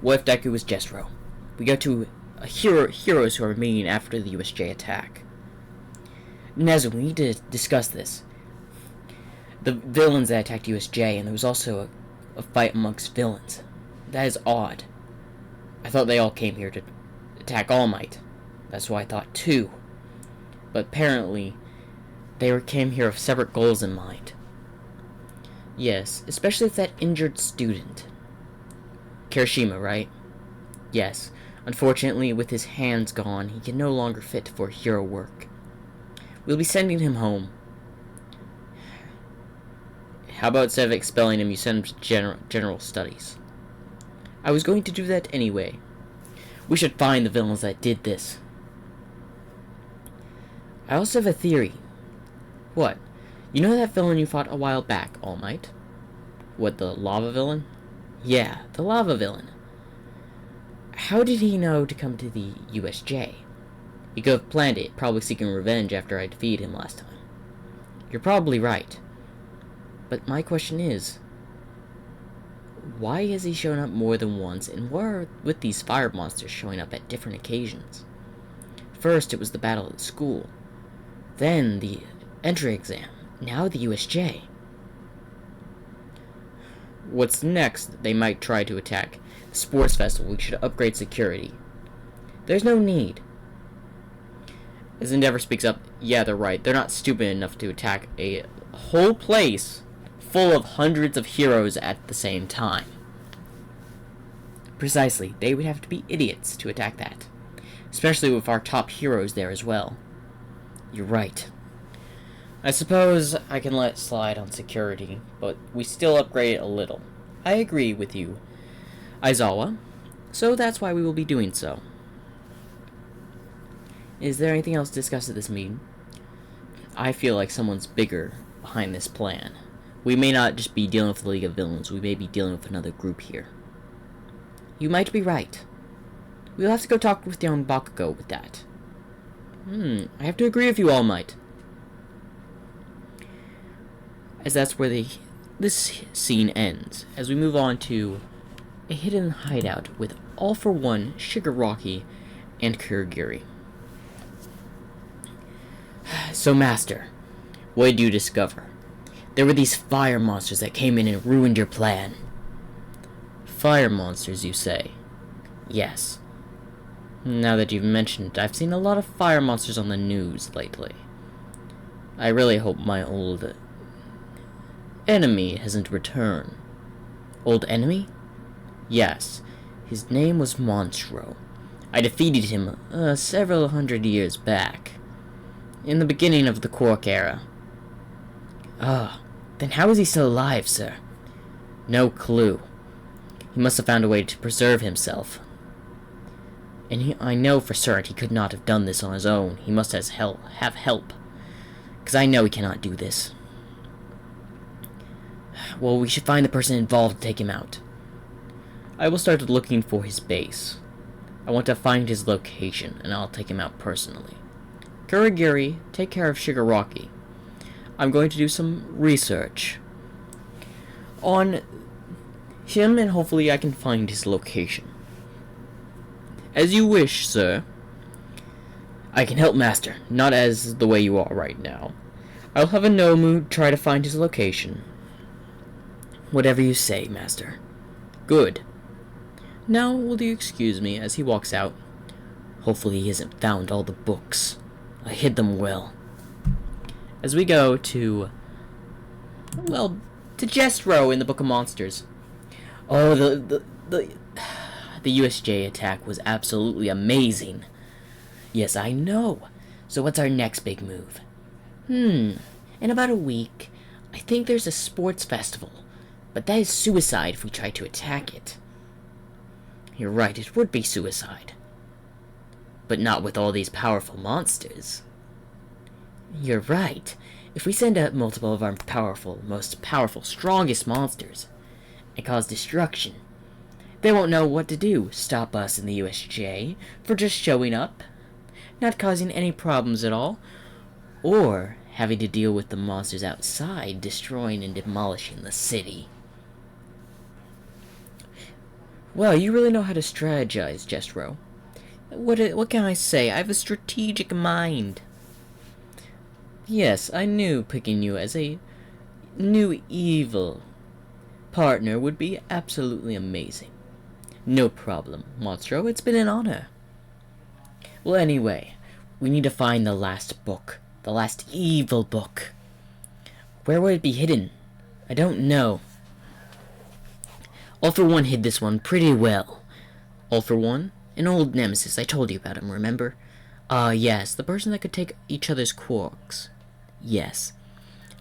What if Deku was Jestro? We go to heroes who are remaining after the USJ attack. Nezu, we need to discuss this. The villains that attacked USJ, and there was also a fight amongst villains. That is odd. I thought they all came here to attack All Might. That's what I thought too. But apparently, they came here with separate goals in mind. Yes, especially with that injured student. Kirishima, right? Yes. Unfortunately, with his hands gone, he can no longer fit for hero work. We'll be sending him home. How about instead of expelling him, you send him to general studies? I was going to do that anyway. We should find the villains that did this. I also have a theory. What? You know that villain you fought a while back, All Might? What, the lava villain? Yeah, the lava villain. How did he know to come to the USJ? He could have planned it, probably seeking revenge after I defeated him last time. You're probably right. But my question is, why has he shown up more than once, and what are with these fire monsters showing up at different occasions? First, it was the battle at school. Then, the entry exam. Now the USJ. What's next? They might try to attack the sports festival. We should upgrade security. There's no need. As Endeavor speaks up, yeah, they're right. They're not stupid enough to attack a whole place full of hundreds of heroes at the same time. Precisely. They would have to be idiots to attack that. Especially with our top heroes there as well. You're right. I suppose I can let it slide on security, but we still upgrade it a little. I agree with you, Aizawa, so that's why we will be doing so. Is there anything else to discuss at this meeting? I feel like someone's bigger behind this plan. We may not just be dealing with the League of Villains, we may be dealing with another group here. You might be right. We'll have to go talk with young Bakugo with that. I have to agree with you, All Might. As that's where this scene ends, as we move on to a hidden hideout with All For One, Shigaraki, and Kurogiri. So, Master, what did you discover? There were these fire monsters that came in and ruined your plan. Fire monsters, you say? Yes. Now that you've mentioned it, I've seen a lot of fire monsters on the news lately. I really hope my old enemy hasn't returned. Old enemy? Yes. His name was Monstro. I defeated him several hundred years back. In the beginning of the Quark era. Then how is he still alive, sir? No clue. He must have found a way to preserve himself. And I know for certain he could not have done this on his own. He must have help. Because I know he cannot do this. Well, we should find the person involved to take him out. I will start looking for his base. I want to find his location, and I'll take him out personally. Kurogiri, take care of Shigaraki. I'm going to do some research on him, and hopefully I can find his location. As you wish, sir. I can help, Master, not as the way you are right now. I'll have a Nomu try to find his location. Whatever you say, Master. Good. Now, will you excuse me as he walks out? Hopefully he hasn't found all the books. I hid them well. As we go to Jestro in the Book of Monsters. Oh, the USJ attack was absolutely amazing. Yes, I know. So what's our next big move? In about a week, I think there's a sports festival. But that is suicide if we try to attack it. You're right, it would be suicide. But not with all these powerful monsters. You're right. If we send out multiple of our most powerful, strongest monsters, and cause destruction, they won't know what to do. Stop us in the USJ for just showing up, not causing any problems at all, or having to deal with the monsters outside, destroying and demolishing the city. Well, you really know how to strategize, Jestro. What can I say? I have a strategic mind. Yes, I knew picking you as a new evil partner would be absolutely amazing. No problem, Monstro. It's been an honor. Well, anyway, we need to find the last book. The last evil book. Where would it be hidden? I don't know. All for One hid this one pretty well. All for One? An old nemesis. I told you about him, remember? Yes, the person that could take each other's quarks. Yes.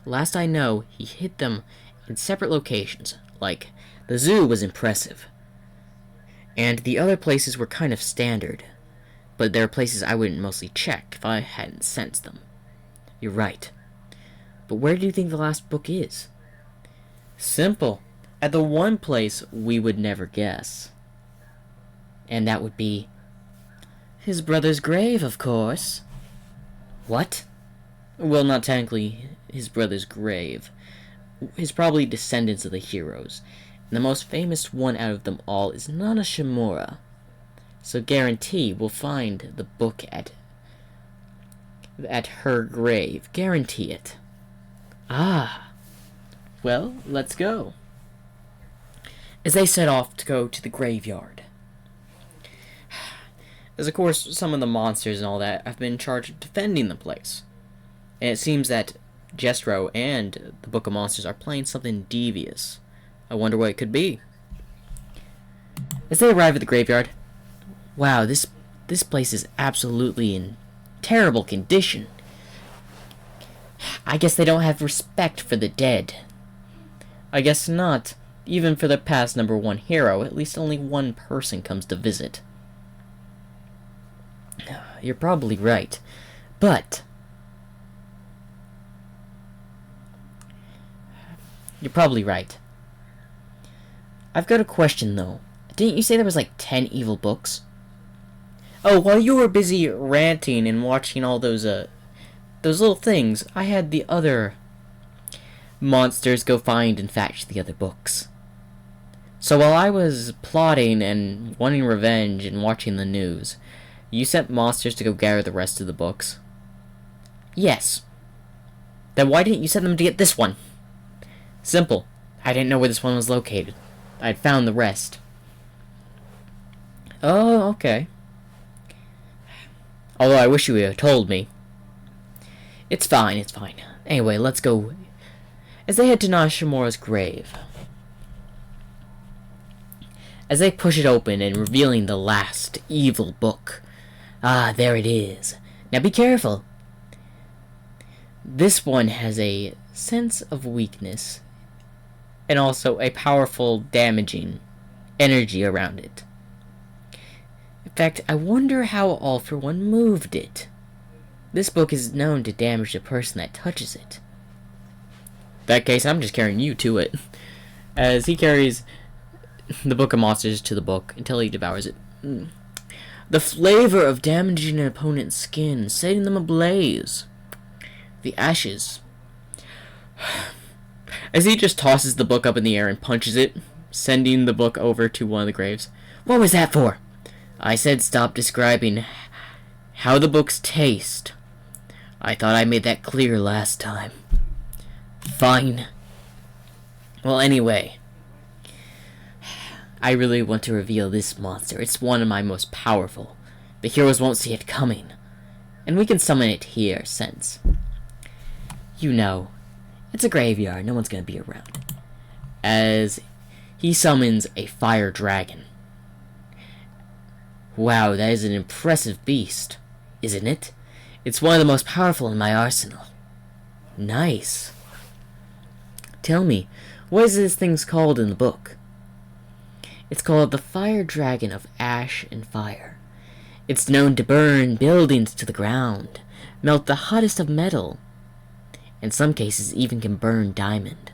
Last I know, he hid them in separate locations. Like, the zoo was impressive. And the other places were kind of standard. But there are places I wouldn't mostly check if I hadn't sensed them. You're right. But where do you think the last book is? Simple. At the one place we would never guess. And that would be his brother's grave, of course. What? Well, not technically his brother's grave. His probably descendants of the heroes. And the most famous one out of them all is Nana Shimura. So guarantee we'll find the book at her grave. Guarantee it. Ah. Well, let's go. As they set off to go to the graveyard. As of course some of the monsters and all that have been charged of defending the place. And it seems that Jestro and the Book of Monsters are playing something devious. I wonder what it could be. As they arrive at the graveyard, wow, this place is absolutely in terrible condition. I guess they don't have respect for the dead. I guess not. Even for the past #1 hero, at least only one person comes to visit. You're probably right. But you're probably right. I've got a question, though. Didn't you say there was like 10 evil books? Oh, while you were busy ranting and watching all those little things, I had the other monsters go find and fetch the other books. So while I was plotting and wanting revenge and watching the news, you sent monsters to go gather the rest of the books? Yes. Then why didn't you send them to get this one? Simple. I didn't know where this one was located. I'd found the rest. Oh, okay. Although I wish you would have told me. It's fine, it's fine. Anyway, let's go. As they head to Nashimura's grave. As they push it open and revealing the last evil book. Ah, there it is. Now be careful. This one has a sense of weakness and also a powerful damaging energy around it. In fact, I wonder how All for One moved it. This book is known to damage the person that touches it. In that case, I'm just carrying you to it. As he carries the Book of Monsters to the book until he devours it. The flavor of damaging an opponent's skin, setting them ablaze. The ashes. As he just tosses the book up in the air and punches it, sending the book over to one of the graves. What was that for? I said stop describing how the books taste. I thought I made that clear last time. Fine. Well, anyway. I really want to reveal this monster. It's one of my most powerful. The heroes won't see it coming. And we can summon it here, since, you know, it's a graveyard. No one's going to be around. As he summons a fire dragon. Wow, that is an impressive beast, isn't it? It's one of the most powerful in my arsenal. Nice. Tell me, what is this thing's called in the book? It's called the Fire Dragon of Ash and Fire. It's known to burn buildings to the ground, melt the hottest of metal. In some cases, even can burn diamond.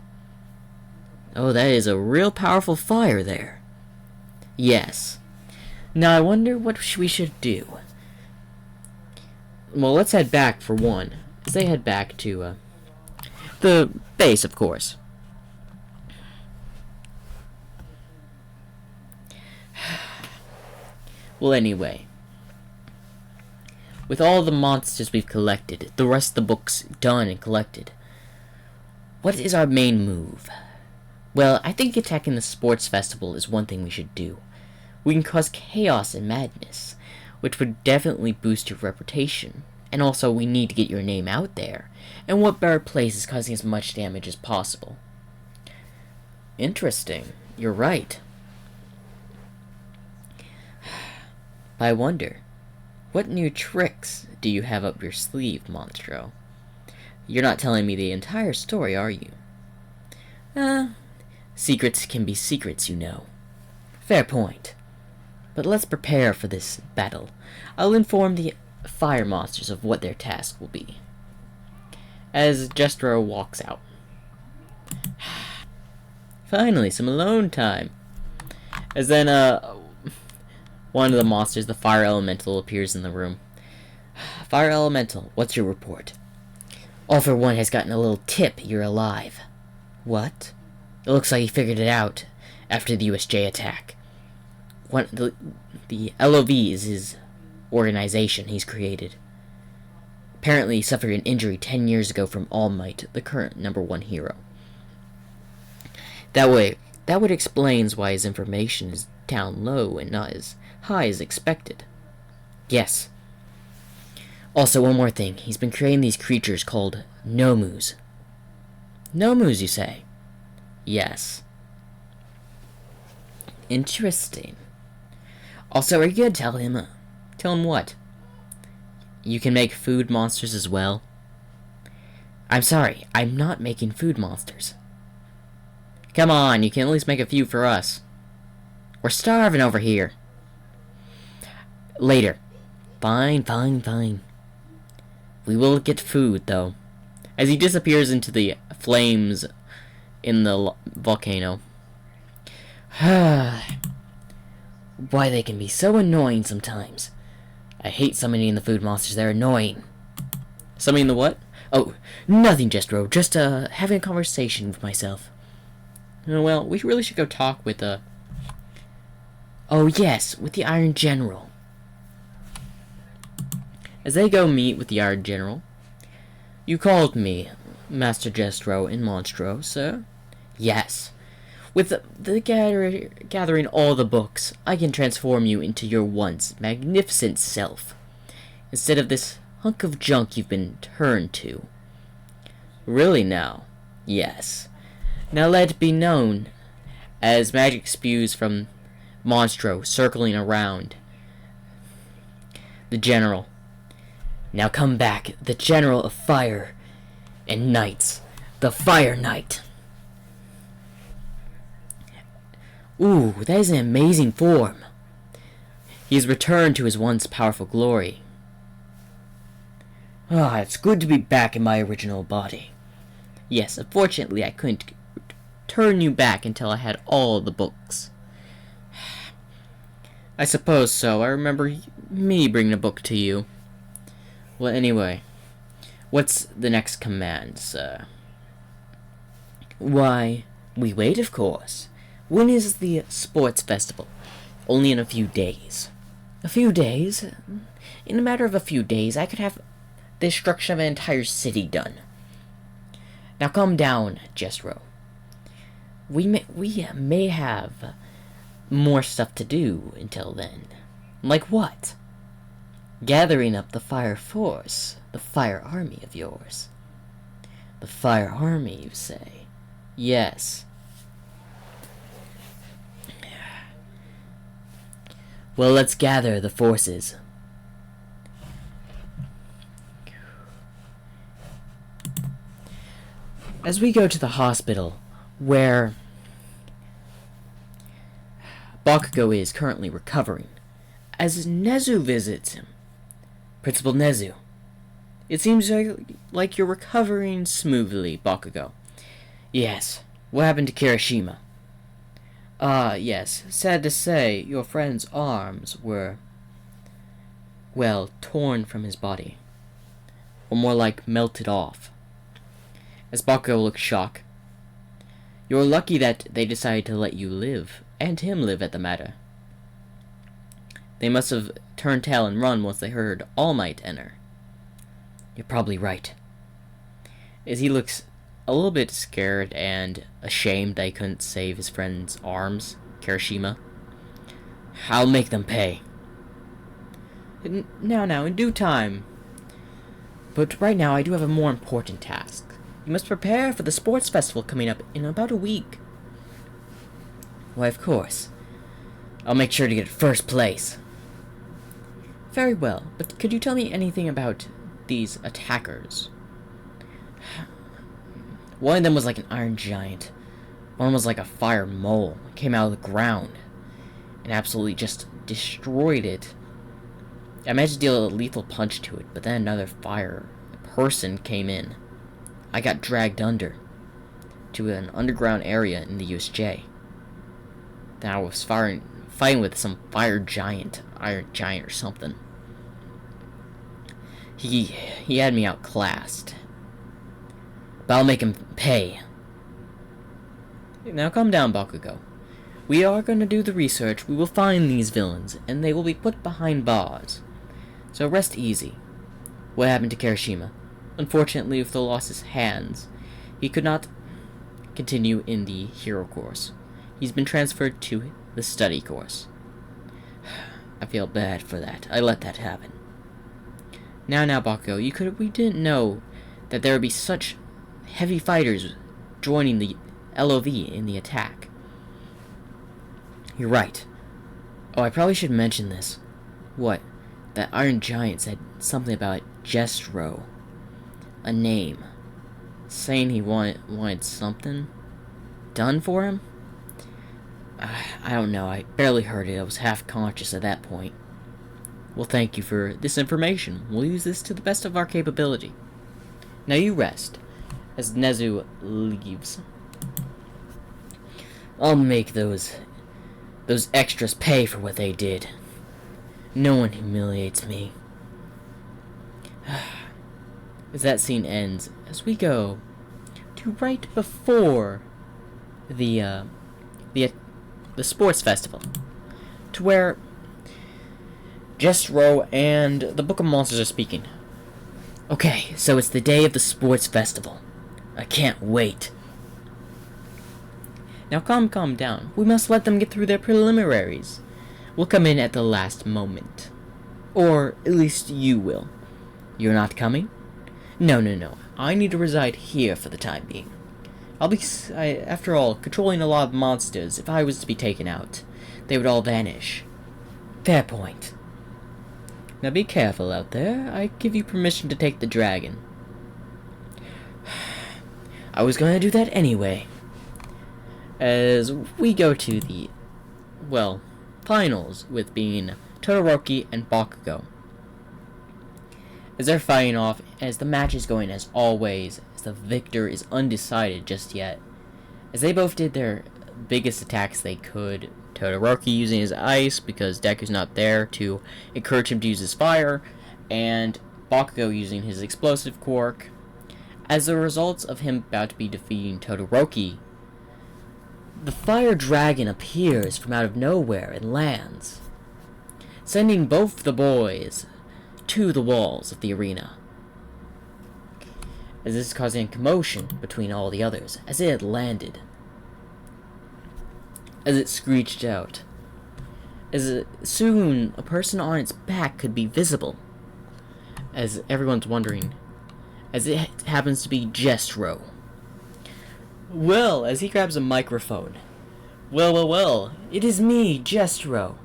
Oh, that is a real powerful fire there. Yes. Now I wonder what we should do. Well, let's head back for one. As they head back to the base, of course. Well, anyway. With all the monsters we've collected, the rest of the books done and collected, what is our main move? Well, I think attacking the sports festival is one thing we should do. We can cause chaos and madness, which would definitely boost your reputation. And also, we need to get your name out there. And what better place is causing as much damage as possible? Interesting. You're right. I wonder, what new tricks do you have up your sleeve, Monstro? You're not telling me the entire story, are you? Secrets can be secrets, you know. Fair point. But let's prepare for this battle. I'll inform the fire monsters of what their task will be. As Jestro walks out. Finally, some alone time. As then, one of the monsters, the fire elemental, appears in the room. Fire elemental, what's your report? All for One has gotten a little tip you're alive. What? It looks like he figured it out after the USJ attack. The LOV is his organization he's created. Apparently he suffered an injury 10 years ago from All Might, the current #1 hero. That would explains why his information is down low and not as high as expected. Yes. Also, one more thing. He's been creating these creatures called Nomus. Nomus, you say? Yes. Interesting. Also, are you gonna tell him? Tell him what? You can make food monsters as well? I'm sorry, I'm not making food monsters. Come on, you can at least make a few for us. We're starving over here. Later. Fine. We will get food, though. As he disappears into the flames in the volcano. Why they can be so annoying sometimes. I hate summoning the food monsters, they're annoying. Summoning the what? Oh, nothing, Jestro. Just, having a conversation with myself. Well, we really should go talk with, Oh, yes, with the Iron General. As they go meet with the Iron General. You called me, Master Jestro and Monstro, sir? Yes. With the gathering all the books, I can transform you into your once magnificent self, instead of this hunk of junk you've been turned to. Really now? Yes. Now let it be known, as magic spews from Monstro circling around the General. Now come back, the General of Fire and Knights, the Fire Knight. Ooh, that is an amazing form. He has returned to his once powerful glory. Ah, it's good to be back in my original body. Yes, unfortunately I couldn't turn you back until I had all the books. I suppose so. I remember me bringing a book to you. Well, anyway, what's the next command, sir? Why, we wait, of course. When is the sports festival? Only in a few days. A few days? In a matter of a few days, I could have the destruction of an entire city done. Now calm down, Jestro. We may have more stuff to do until then. Like what? Gathering up the fire force, the fire army of yours. The fire army, you say? Yes. Well, let's gather the forces. As we go to the hospital, where Bakugo is currently recovering, as Nezu visits him. Principal Nezu, it seems like you're recovering smoothly, Bakugo. Yes. What happened to Kirishima? Yes. Sad to say, your friend's arms were, well, torn from his body. Or more like melted off. As Bakugo looks shocked. You're lucky that they decided to let you live, and him live at the matter. They must have turned tail and run once they heard All Might enter. You're probably right. As he looks a little bit scared and ashamed that he couldn't save his friend's arms, Kirishima. I'll make them pay. Now, in due time. But right now, I do have a more important task. You must prepare for the sports festival coming up in about a week. Why, of course. I'll make sure to get first place. Very well, but could you tell me anything about these attackers? One of them was like an iron giant. One was like a fire mole. It came out of the ground and absolutely just destroyed it. I managed to deal a lethal punch to it, but then another fire person came in. I got dragged under to an underground area in the USJ. Then I was fighting with some iron giant or something. He had me outclassed. But I'll make him pay. Now calm down, Bakugo. We are going to do the research. We will find these villains, and they will be put behind bars. So rest easy. What happened to Kirishima? Unfortunately, with the loss of his hands, he could not continue in the hero course. He's been transferred to the study course. I feel bad for that. I let that happen. Now, Bakugo, we didn't know that there would be such heavy fighters joining the LOV in the attack. You're right. Oh, I probably should mention this. What? That Iron Giant said something about Jestro. A name. Saying he wanted something done for him? I don't know. I barely heard it. I was half conscious at that point. Well, thank you for this information. We'll use this to the best of our capability. Now you rest, as Nezu leaves. I'll make those extras pay for what they did. No one humiliates me. As that scene ends, as we go to right before the sports festival, to where Jestro and the Book of Monsters are speaking. Okay, so it's the day of the sports festival. I can't wait. Now calm down. We must let them get through their preliminaries. We'll come in at the last moment. Or at least you will. You're not coming? No. I need to reside here for the time being. After all, controlling a lot of monsters. If I was to be taken out, they would all vanish. Fair point. Now be careful out there. I give you permission to take the dragon. I was going to do that anyway. As we go to the, finals with being Todoroki and Bakugo. As they're fighting off, as the match is going as always, as the victor is undecided just yet. As they both did their biggest attacks they could. Todoroki using his ice because Deku's not there to encourage him to use his fire, and Bakugo using his explosive quirk. As a result of him about to be defeating Todoroki, the fire dragon appears from out of nowhere and lands, sending both the boys to the walls of the arena. As this is causing commotion between all the others, as it had landed. As it screeched out. Soon a person on its back could be visible. As everyone's wondering. As it happens to be Jestro. Well, as he grabs a microphone. Well, it is me, Jestro.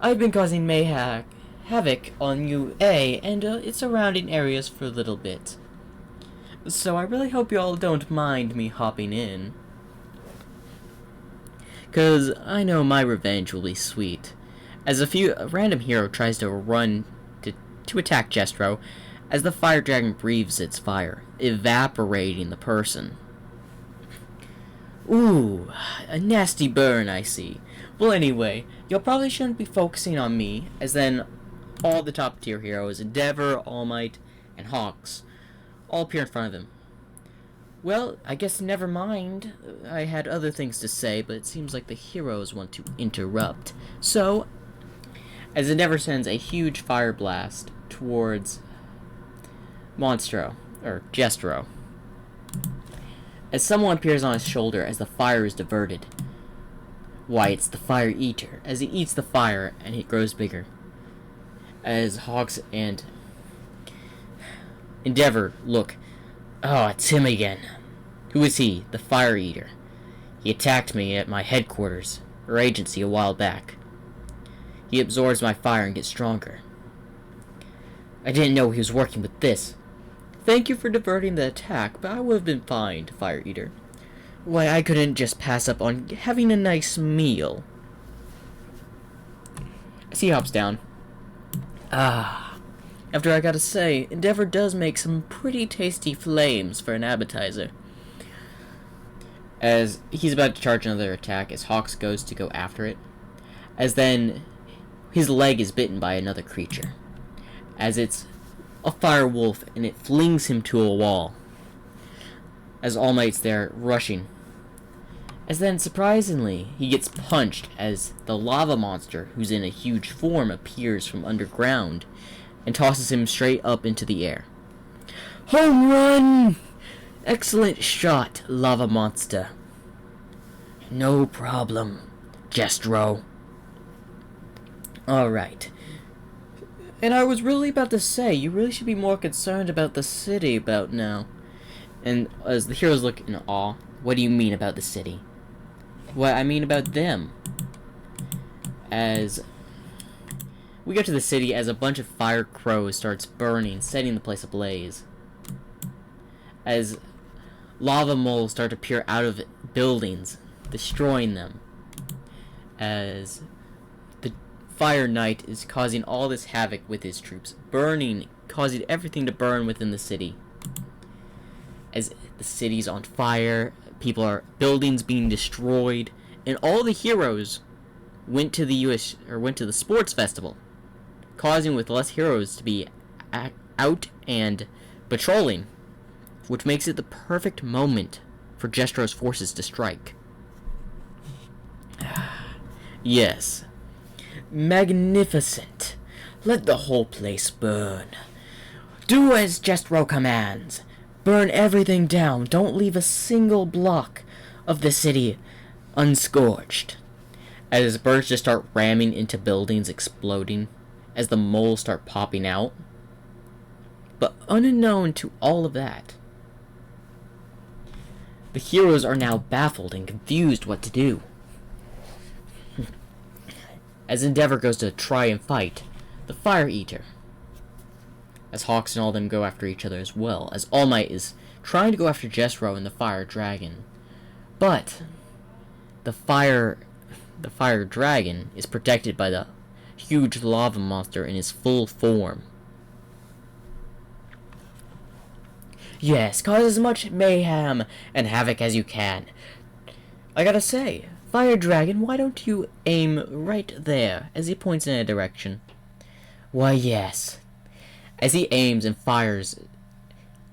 I've been causing havoc on UA and its surrounding areas for a little bit. So I really hope you all don't mind me hopping in. 'Cause I know my revenge will be sweet. As a random hero tries to run to attack Jestro, as the fire dragon breathes its fire, evaporating the person. Ooh, a nasty burn, I see. Well, anyway, y'all probably shouldn't be focusing on me, as then all the top tier heroes, Endeavor, All Might, and Hawks, all appear in front of him. Well, I guess never mind. I had other things to say, but it seems like the heroes want to interrupt. So, as Endeavor sends a huge fire blast towards Jestro. As someone appears on his shoulder as the fire is diverted. Why, it's the Fire Eater, as he eats the fire and it grows bigger. As Hawks and Endeavor look, oh, it's him again. Who is he? The Fire Eater. He attacked me at my headquarters, or agency, a while back. He absorbs my fire and gets stronger. I didn't know he was working with this. Thank you for diverting the attack, but I would have been fined, Fire Eater. Why, I couldn't just pass up on having a nice meal. As he hops down. After I gotta say, Endeavor does make some pretty tasty flames for an appetizer. As he's about to charge another attack, as Hawks goes to go after it. As then, his leg is bitten by another creature. As it's a fire wolf, and it flings him to a wall. As All Might's there, rushing. As then, surprisingly, he gets punched as the lava monster, who's in a huge form, appears from underground and tosses him straight up into the air. Home run! Excellent shot, lava monster. No problem, Jestro. Alright. And I was really about to say, you really should be more concerned about the city about now. And as the heroes look in awe, what do you mean about the city? What I mean about them. As we go to the city, as a bunch of fire crows starts burning, setting the place ablaze. As lava moles start to appear out of buildings, destroying them. As the Fire Knight is causing all this havoc with his troops, burning, causing everything to burn within the city. As the city's on fire, buildings being destroyed, and all the heroes went to the sports festival, causing with less heroes to be out and patrolling, which makes it the perfect moment for Jestro's forces to strike. Yes. Magnificent. Let the whole place burn. Do as Jestro commands. Burn everything down. Don't leave a single block of the city unscorched. As birds just start ramming into buildings, exploding, as the moles start popping out. But unknown to all of that, the heroes are now baffled and confused what to do. As Endeavor goes to try and fight the Fire Eater, as Hawks and all them go after each other as well, as All Might is trying to go after Jestro and the Fire Dragon, but the Fire Dragon is protected by the huge lava monster in his full form. Yes, cause as much mayhem and havoc as you can. I gotta say, Fire Dragon, why don't you aim right there, as he points in a direction. Why, yes. As he aims and fires,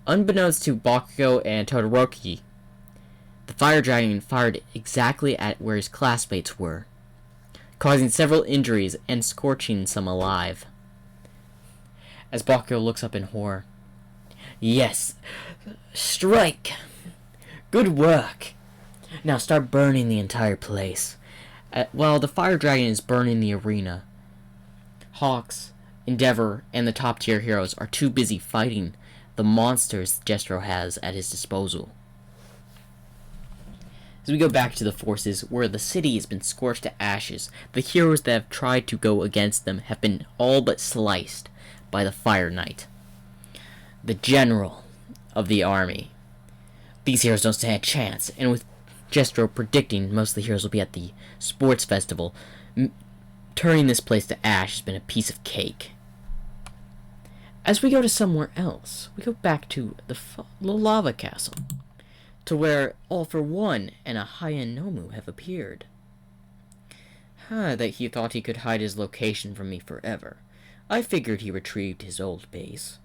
unbeknownst to Bakugo and Todoroki, the Fire Dragon fired exactly at where his classmates were, causing several injuries and scorching some alive. As Bakugo looks up in horror. Yes, strike! Good work! Now start burning the entire place. While the Fire Dragon is burning the arena, Hawks, Endeavor, and the top tier heroes are too busy fighting the monsters Jestro has at his disposal. As we go back to the forces, where the city has been scorched to ashes, the heroes that have tried to go against them have been all but sliced by the Fire Knight, the general of the army. These heroes don't stand a chance, and with Jestro predicting most of the heroes will be at the sports festival, turning this place to ash has been a piece of cake. As we go to somewhere else, we go back to the lava castle, to where All for One and a Hayanomu have appeared. That he thought he could hide his location from me forever. I figured he retrieved his old base,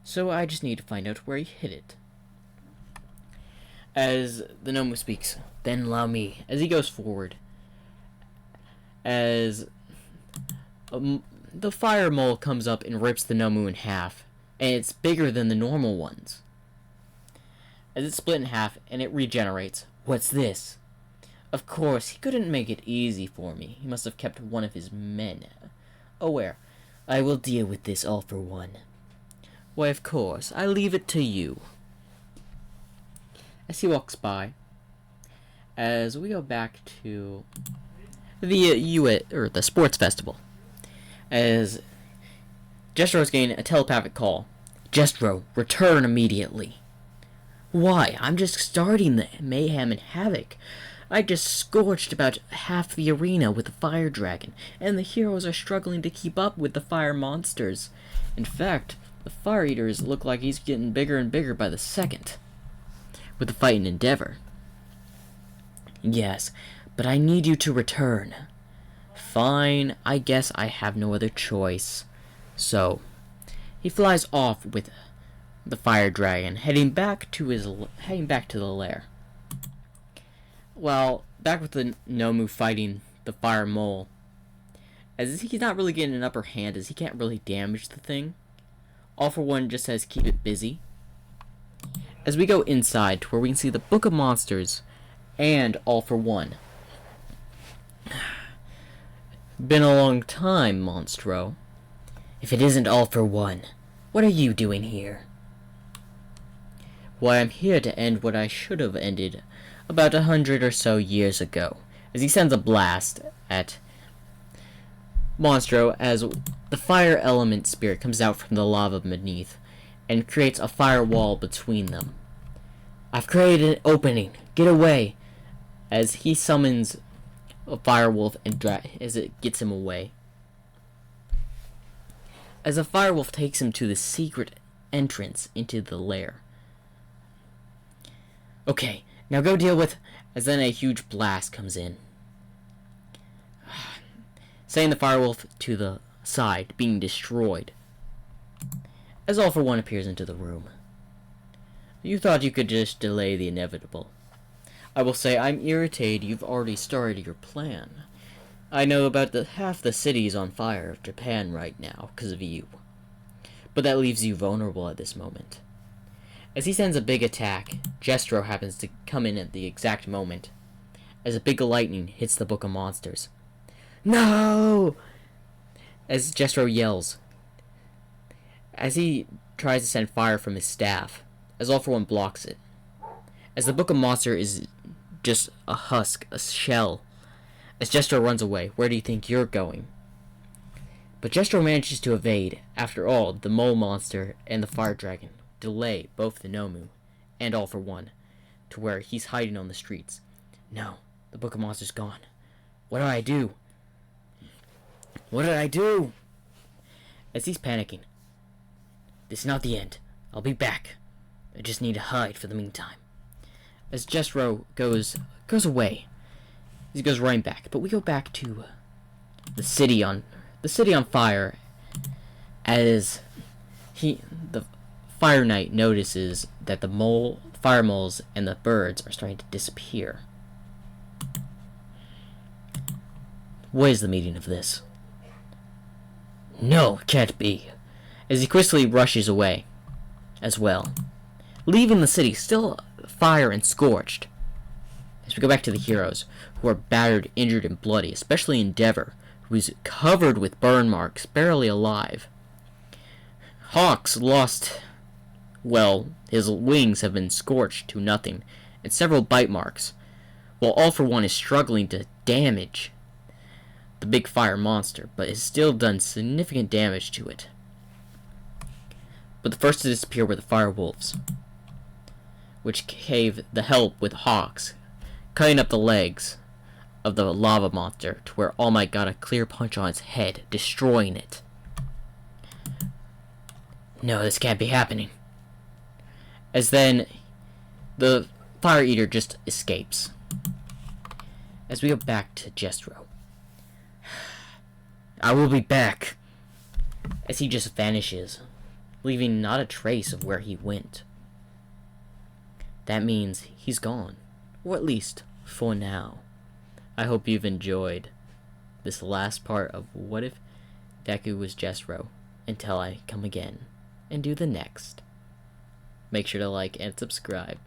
so I just need to find out where he hid it. As the Nomu speaks, then allow me, as he goes forward, as The fire mole comes up and rips the Nomu in half, and it's bigger than the normal ones. As it's split in half and it regenerates. What's this? Of course, he couldn't make it easy for me. He must have kept one of his men aware. I will deal with this all for one. Why, of course, I leave it to you. As he walks by, as we go back to the sports festival, as Jestro's getting a telepathic call. Jestro, return immediately. Why? I'm just starting the mayhem and havoc. I just scorched about half the arena with the fire dragon, and the heroes are struggling to keep up with the fire monsters. In fact, the fire eaters look like he's getting bigger and bigger by the second with the fight and endeavor. Yes, but I need you to return. Fine, I guess I have no other choice. So, he flies off with the fire dragon, heading back to the lair. Well, back with the Nomu fighting the fire mole, as he's not really getting an upper hand, as he can't really damage the thing. All for One just says keep it busy. As we go inside to where we can see the Book of Monsters and All for One. Been a long time, Monstro. If it isn't All for One, what are you doing here? Why, I'm here to end what I should have ended about 100 or so years ago, as he sends a blast at Monstro as the fire element spirit comes out from the lava beneath and creates a fire wall between them. I've created an opening. Get away! As he summons a firewolf and as it gets him away. As a firewolf takes him to the secret entrance into the lair. Okay, now go deal with... As then a huge blast comes in, sending the firewolf to the side, being destroyed. As All for One appears into the room. You thought you could just delay the inevitable. I will say I'm irritated you've already started your plan. I know about half the cities on fire of Japan right now because of you. But that leaves you vulnerable at this moment. As he sends a big attack, Jestro happens to come in at the exact moment, as a big lightning hits the Book of Monsters. No! As Jestro yells, as he tries to send fire from his staff, as All for One blocks it. As the Book of Monsters is just a husk, a shell. As Jestro runs away, where do you think you're going? But Jestro manages to evade. After all, the mole monster and the fire dragon delay both the Nomu and All for One to where he's hiding on the streets. No, the Book of Monsters gone. What do I do? What did I do? As he's panicking. This is not the end. I'll be back. I just need to hide for the meantime. As Jestro goes away, he goes running back. But we go back to the city on fire, as the Fire Knight notices that the fire moles and the birds are starting to disappear. What is the meaning of this? No, it can't be. As he quickly rushes away as well, leaving the city still fire and scorched. As we go back to the heroes, who are battered, injured, and bloody, especially Endeavor, who is covered with burn marks, barely alive. Hawks lost... Well, his wings have been scorched to nothing, and several bite marks, while All for One is struggling to damage the big fire monster, but has still done significant damage to it. But the first to disappear were the fire wolves, which gave the help with hawks, cutting up the legs of the lava monster to where All Might got a clear punch on its head, destroying it. No, this can't be happening. As then the fire eater just escapes. As we go back to Jestro. I will be back. As he just vanishes, leaving not a trace of where he went. That means he's gone. Or at least for now. I hope you've enjoyed this last part of What If Deku was Jestro. Until I come again and do the next. Make sure to like and subscribe.